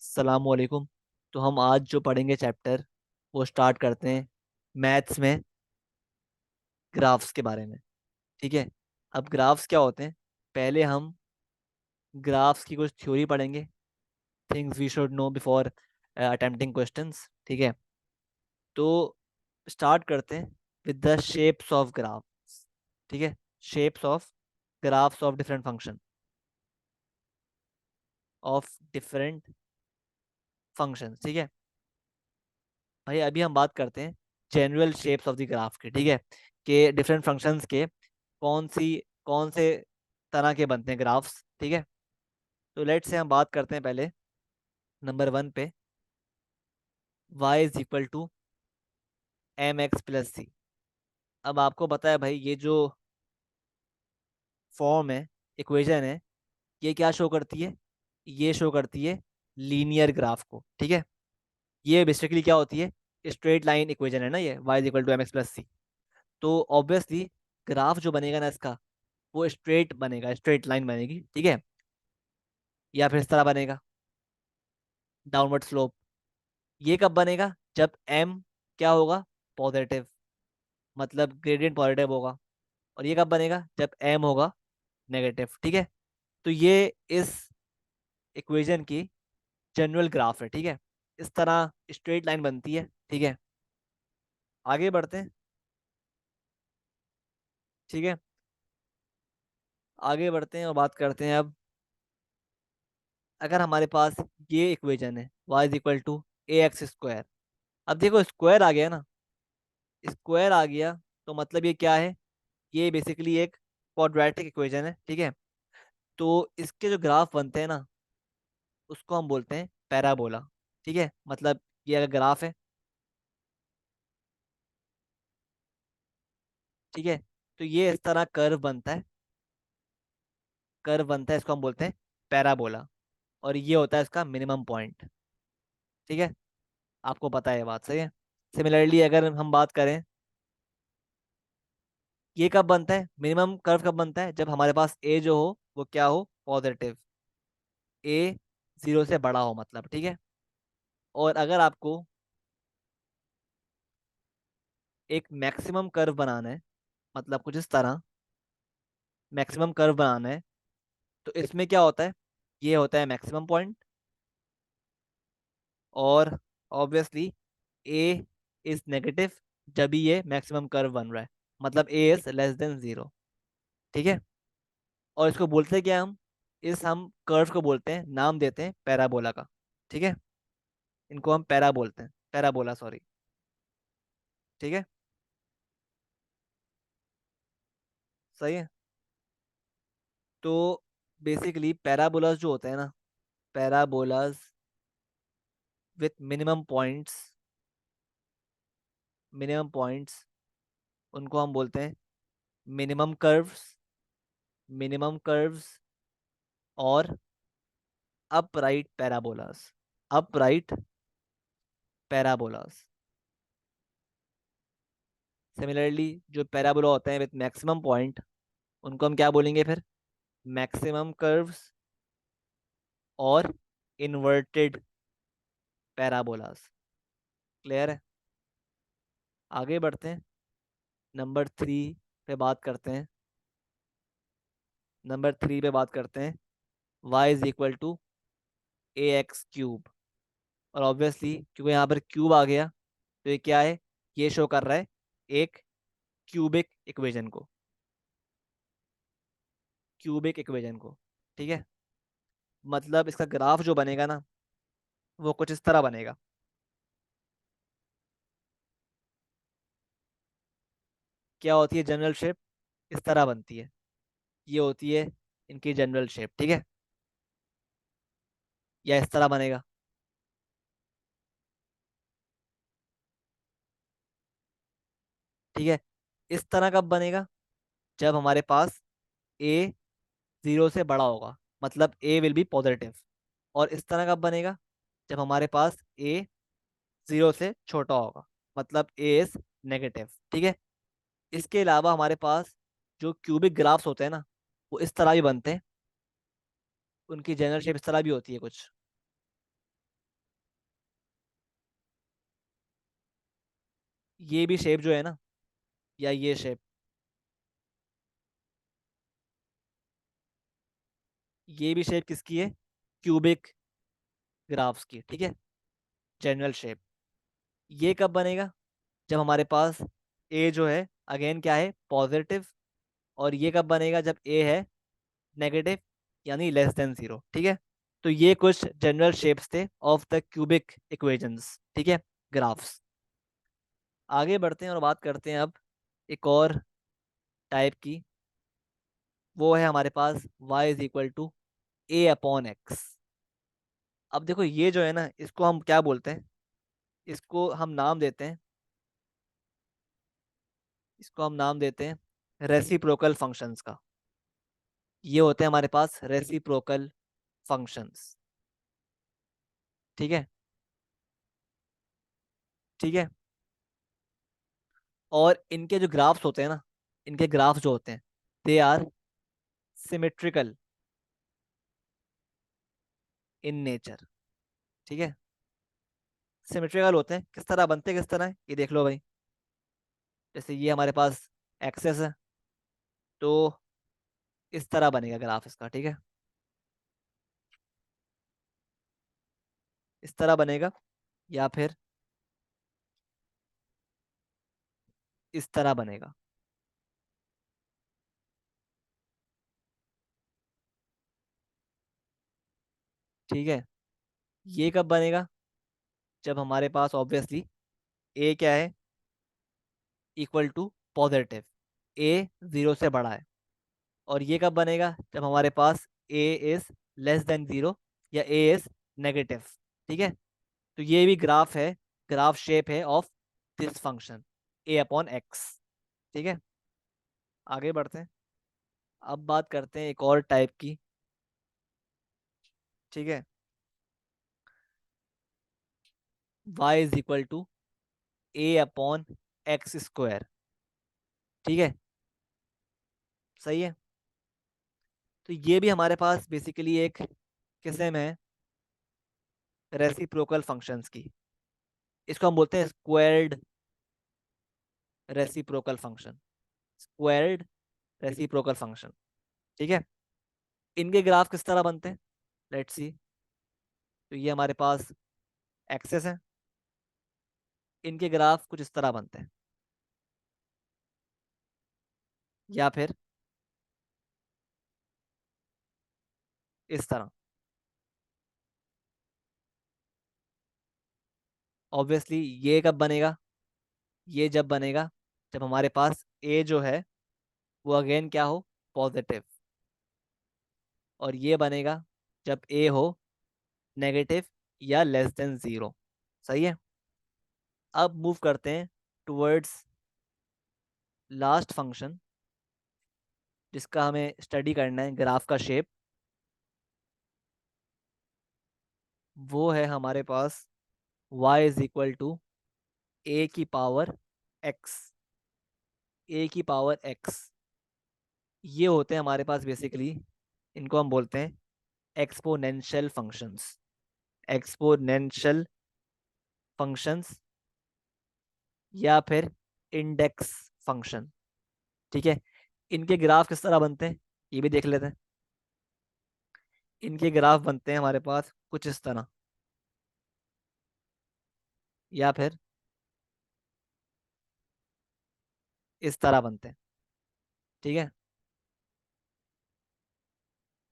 सलामकुम। तो हम आज जो पढ़ेंगे चैप्टर वो स्टार्ट करते हैं मैथ्स में ग्राफ्स के बारे में। ठीक है। अब ग्राफ्स क्या होते हैं, पहले हम ग्राफ्स की कुछ थ्योरी पढ़ेंगे, things we should know before attempting questions. ठीक है। तो स्टार्ट करते हैं with the shapes of graphs. ठीक है। Shapes of graphs of different function of different functions. ठीक है भाई, अभी हम बात करते हैं general shapes of the graph के। ठीक है, कि डिफरेंट फंक्शंस के कौन से तरह के बनते हैं ग्राफ्स। ठीक है। तो लेट से हम बात करते हैं पहले नंबर 1 पे, y is equal to M X plus C. अब आपको पता है भाई, ये जो फॉर्म है, इक्वेशन है, ये क्या शो करती है? ये शो करती है लीनियर ग्राफ को। ठीक है। ये बेसिकली क्या होती है? स्ट्रेट लाइन इक्वेशन है ना ये, y is equal to M X plus C. तो ऑब्वियसली ग्राफ जो बनेगा ना इसका, वो स्ट्रेट बनेगा, स्ट्रेट लाइन बनेगी। ठीक है। या फिर इस तरह बनेगा, डाउनवर्ड स्लोप। ये कब बनेगा? जब m क्या होगा? पॉजिटिव, मतलब ग्रेडियंट पॉजिटिव होगा। और ये कब बनेगा? जब m होगा नेगेटिव। ठीक है। तो ये इस इक्वेशन की जनरल ग्राफ है। ठीक है। इस तरह स्ट्रेट लाइन बनती है। ठीक है। आगे बढ़ते हैं। ठीक है, आगे बढ़ते हैं और बात करते हैं अब, अगर हमारे पास ये इक्वेशन है y is equal to a x square. अब देखो स्क्वायर आ गया ना, स्क्वायर आ गया, तो मतलब ये क्या है? ये बेसिकली एक क्वाड्रेटिक इक्वेशन है। ठीक है। तो इसके जो ग्राफ बनते हैं ना, उसको हम बोलते हैं पैराबोला। ठीक है, मतलब ये अगर ग्राफ है, ठीक है, तो ये इस तरह कर्व बनता है, कर्व बनता है, इसको हम बोलते हैं पैराबोला। और ये होता है इसका मिनिमम पॉइंट। ठीक है, आपको पता है ये बात, सही है। सिमिलरली अगर हम बात करें, ये कब बनता है मिनिमम कर्व? कब बनता है? जब हमारे पास ए जो हो वो क्या हो? पॉजिटिव, ए जीरो से बड़ा हो मतलब। ठीक है। और अगर आपको एक मैक्सिमम कर्व बनाना है, मतलब कुछ इस तरह मैक्सिमम कर्व बनाना है, तो इसमें क्या होता है? ये होता है मैक्सिमम पॉइंट। और ऑब्वियसली ए इज नेगेटिव जब भी ये मैक्सिमम कर्व बन रहा है, मतलब ए इज लेस देन जीरो। ठीक है। और इसको बोलते हैं क्या हम? इस हम कर्व को बोलते हैं, नाम देते हैं पैराबोला का। ठीक है। इनको हम पैरा बोलते हैं, पैराबोला, सॉरी। ठीक है, सही है। तो बेसिकली पैराबोलास जो होते हैं ना, पैराबोलास विथ मिनिमम पॉइंट्स, उनको हम बोलते हैं मिनिमम कर्व्स, मिनिमम कर्व्स। और upright parabolas, upright parabolas. Similarly जो पैराबोला होते हैं विथ मैक्सिमम पॉइंट, उनको हम क्या बोलेंगे फिर? मैक्सिमम कर्व्स और इन्वर्टेड पैराबोलास। क्लियर है? आगे बढ़ते हैं, नंबर 3 पे बात करते हैं। नंबर 3 पे बात करते हैं, y is equal to a x cube. और ऑब्वियसली क्योंकि यहाँ पर क्यूब आ गया, तो ये क्या है? ये शो कर रहा है एक क्यूबिक इक्वेशन को, क्यूबिक इक्वेशन को। ठीक है। मतलब इसका ग्राफ जो बनेगा ना, वो कुछ इस तरह बनेगा। क्या होती है जनरल शेप? इस तरह बनती है, ये होती है इनकी जनरल शेप। ठीक है। या इस तरह बनेगा। ठीक है। इस तरह कब बनेगा? जब हमारे पास ए जीरो से बड़ा होगा, मतलब ए विल बी पॉजिटिव। और इस तरह कब बनेगा? जब हमारे पास ए जीरो से छोटा होगा, मतलब ए इज नेगेटिव। ठीक है। इसके अलावा हमारे पास जो क्यूबिक ग्राफ्स होते हैं ना, वो इस तरह भी बनते हैं, उनकी जनरल शेप इस तरह भी होती है कुछ। ये भी शेप जो है ना, या ये शेप, ये भी शेप किसकी है? क्यूबिक ग्राफ्स की, ठीक है, जनरल शेप। ये कब बनेगा? जब हमारे पास ए जो है अगेन क्या है, पॉजिटिव। और ये कब बनेगा? जब ए है नेगेटिव, यानी लेस देन जीरो, ठीक है। तो ये कुछ जनरल शेप्स थे ऑफ द क्यूबिक इक्वेशंस, ठीक है, ग्राफ्स। आगे बढ़ते हैं और बात करते हैं अब एक और टाइप की। वो है हमारे पास y is equal to a upon x. अब देखो ये जो है ना, इसको हम क्या बोलते हैं? इसको हम नाम देते हैं, इसको हम नाम देते हैं रेसिप्रोकल फंक्शंस का। ये होते हैं हमारे पास रेसिप्रोकल फंक्शंस, ठीक है, ठीक है। और इनके जो ग्राफ्स होते हैं ना, इनके ग्राफ जो होते हैं, they are symmetrical in nature, ठीक है। सिमेट्रिकल होते हैं, किस तरह बनते हैं, किस तरह है ये देख लो भाई। जैसे ये हमारे पास एक्सेस है, तो इस तरह बनेगा ग्राफ इसका, ठीक है, इस तरह बनेगा, या फिर इस तरह बनेगा। ठीक है। ये कब बनेगा? जब हमारे पास ऑब्वियसली ए क्या है, equal to positive, a zero से बड़ा है। और ये कब बनेगा? जब हमारे पास a is less than zero, या ए इज नेगेटिव, ठीक है। तो ये भी ग्राफ है, ग्राफ शेप है of this function A upon x, ठीक है। आगे बढ़ते हैं, अब बात करते हैं एक और टाइप की, ठीक है। y is equal to a upon x square, ठीक है, सही है। तो ये भी हमारे पास बेसिकली एक किस्म है रेसिप्रोकल फंक्शंस की। इसको हम बोलते हैं squared reciprocal function, squared reciprocal function, ठीक है। इनके ग्राफ किस तरह बनते हैं? Let's see. तो ये हमारे पास एक्सेस है, इनके ग्राफ कुछ इस तरह बनते हैं, या फिर इस तरह। ऑब्वियसली ये कब बनेगा? ये जब बनेगा जब हमारे पास ए जो है वो अगेन क्या हो, पॉजिटिव। और ये बनेगा जब ए हो नेगेटिव या लेस देन जीरो, सही है। अब मूव करते हैं टुवर्ड्स लास्ट फंक्शन, जिसका हमें स्टडी करना है ग्राफ का शेप। वो है हमारे पास y इज इक्वल टू ए की पावर x, ए की पावर x। ये होते हैं हमारे पास बेसिकली, इनको हम बोलते हैं एक्सपोनेंशियल फंक्शंस, एक्सपोनेंशियल फंक्शंस, या फिर इंडेक्स फंक्शन, ठीक है। इनके ग्राफ किस तरह बनते हैं ये भी देख लेते हैं। इनके ग्राफ बनते हैं हमारे पास कुछ इस तरह, या फिर इस तरह बनते हैं, ठीक है।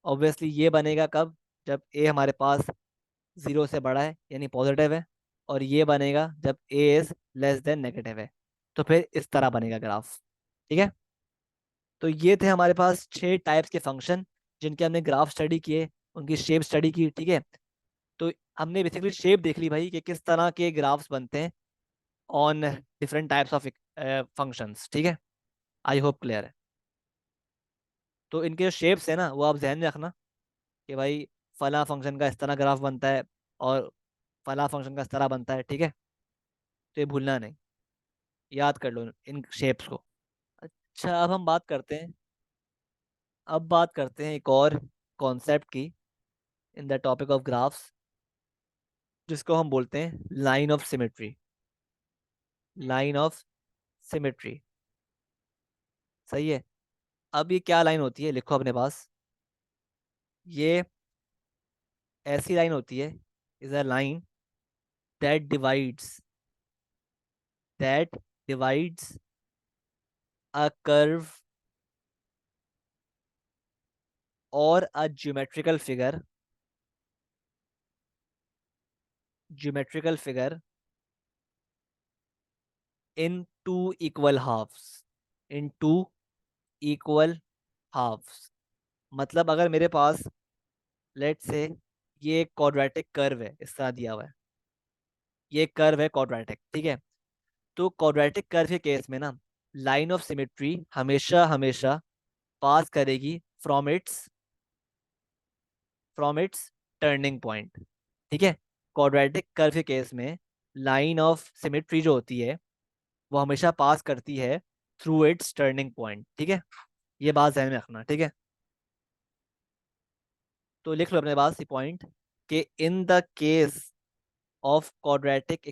ऑब्वियसली ये बनेगा कब? जब ए हमारे पास जीरो से बड़ा है, यानी पॉजिटिव है। और ये बनेगा जब ए इज लेस देन नेगेटिव है। तो फिर इस तरह बनेगा ग्राफ, ठीक है। तो ये थे हमारे पास 6 टाइप्स के फंक्शन जिनके हमने ग्राफ स्टडी किए, उनकी शेप स्टडी की, ठीक है। तो हमने बेसिकली शेप देख ली भाई कि किस तरह के ग्राफ्स बनते हैं on different types of functions, ठीक है। आई होप क्लियर है। तो इनके जो शेप्स है ना, वो आप ध्यान में रखना कि भाई फला फंक्शन का इस तरह ग्राफ बनता है, और फला फंक्शन का इस तरह बनता है, ठीक है। तो ये भूलना नहीं, याद कर लो इन शेप्स को। अच्छा, अब हम बात करते हैं, अब बात करते हैं एक और कॉन्सेप्ट की in the topic of graphs, जिसको हम बोलते हैं line of symmetry. Line of symmetry. सही है। अब ये क्या लाइन होती है, लिखो अपने पास। ये ऐसी लाइन होती है, is a line that divides a curve और a geometrical figure into equal halves. Into equal halves मतलब अगर मेरे पास, लेट से, ये एक क्वाड्रेटिक कर्व है, इस तरह दिया हुआ है, ये कर्व है क्वाड्रेटिक, ठीक है। तो क्वाड्रेटिक कर्व के केस में ना, लाइन ऑफ सिमेट्री हमेशा हमेशा पास करेगी फ्रॉम इट्स टर्निंग पॉइंट, ठीक है। क्वाड्रेटिक कर्व के केस में लाइन ऑफ सिमेट्री जो होती है वो हमेशा पास करती है थ्रू इट्स टर्निंग पॉइंट, ठीक है। ये बात ध्यान में रखना, ठीक है। तो लिख लो अपने पास ये पॉइंट, कि in the case of quadratic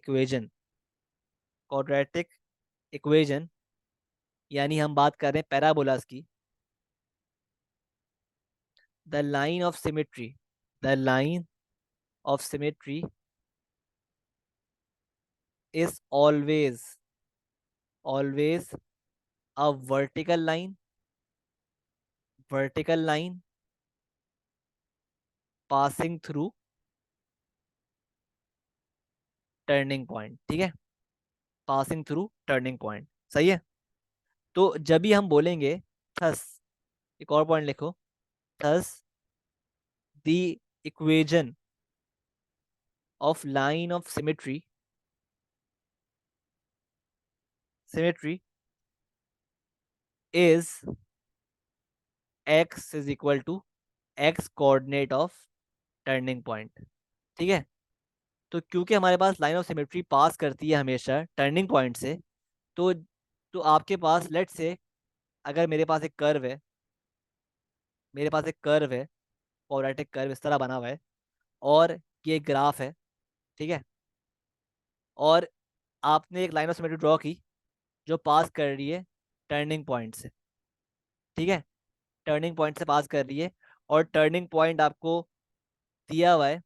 equation, यानी हम बात कर रहे हैं पैराबोलास की, the line of symmetry the line of symmetry is always a vertical line passing through turning point, ठीक है। पासिंग थ्रू टर्निंग पॉइंट, सही है। तो जब भी हम बोलेंगे थस, एक और पॉइंट लिखो, thus the equation of line of symmetry is x is equal to x coordinate of turning point, ठीक है। तो क्योंकि हमारे पास लाइन ऑफ सिमेट्री पास करती है हमेशा टर्निंग पॉइंट से, तो आपके पास, लेट से, अगर मेरे पास एक कर्व है क्वाड्रेटिक कर्व इस तरह बना हुआ है, और ये ग्राफ है, ठीक है। और आपने एक लाइन ऑफ सिमेट्री ड्रॉ की जो पास कर रही है टर्निंग पॉइंट से, ठीक है। टर्निंग पॉइंट से पास कर रही है, और टर्निंग पॉइंट आपको दिया हुआ है,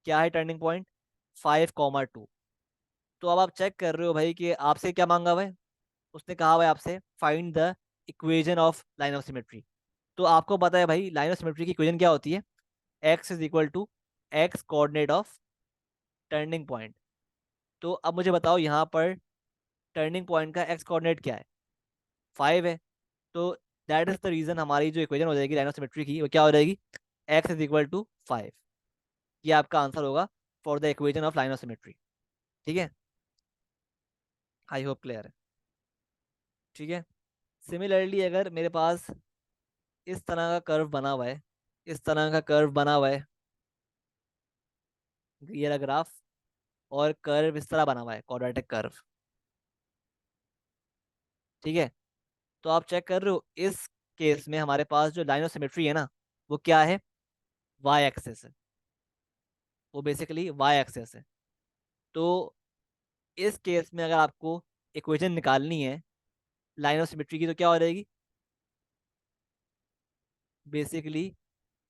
क्या है टर्निंग पॉइंट, 5,2। तो अब आप चेक कर रहे हो भाई कि आपसे क्या मांगा हुआ है, उसने कहा हुआ है आपसे find the equation of line of symmetry. तो आपको पता है भाई लाइन ऑफ सिमेट्री की इक्वेजन क्या होती है, x is equal to x coordinate of turning point. तो अब मुझे बताओ यहाँ पर टर्निंग पॉइंट का एक्स कोऑर्डिनेट क्या है, 5 है। तो दैट इज द रीजन हमारी जो इक्वेशन हो जाएगी लाइन ऑफ सिमेट्री की, वो क्या हो जाएगी, एक्स इज इक्वल टू 5। ये आपका आंसर होगा for the equation of line of symmetry, ठीक है। आई होप क्लियर है, ठीक है। सिमिलरली अगर मेरे पास इस तरह का कर्व बना हुआ है, इस तरह का कर्व बना हुआ है, ये रहा ग्राफ, और कर्व इस तरह बना हुआ है क्वाड्रेटिक कर्व, ठीक है। तो आप चेक कर रहे हो इस केस में हमारे पास जो लाइन ऑफ सिमेट्री है ना, वो क्या है, वाई एक्सेस है, वो बेसिकली वाई एक्सेस है। तो इस केस में अगर आपको इक्वेशन निकालनी है लाइन ऑफ सिमेट्री की, तो क्या हो जाएगी, बेसिकली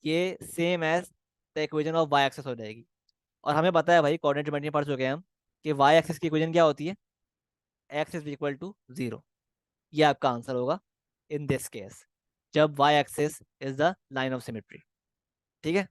ये same as the equation of y axis हो जाएगी। और हमें पता है भाई, कोऑर्डिनेट ज्योमेट्री में पढ़ चुके हैं हम, कि वाई एक्सिस की इक्वेशन क्या होती है, एक्स इज इक्वल टू 0। ये आपका आंसर होगा इन दिस केस, जब y axis is the line of symmetry, ठीक है।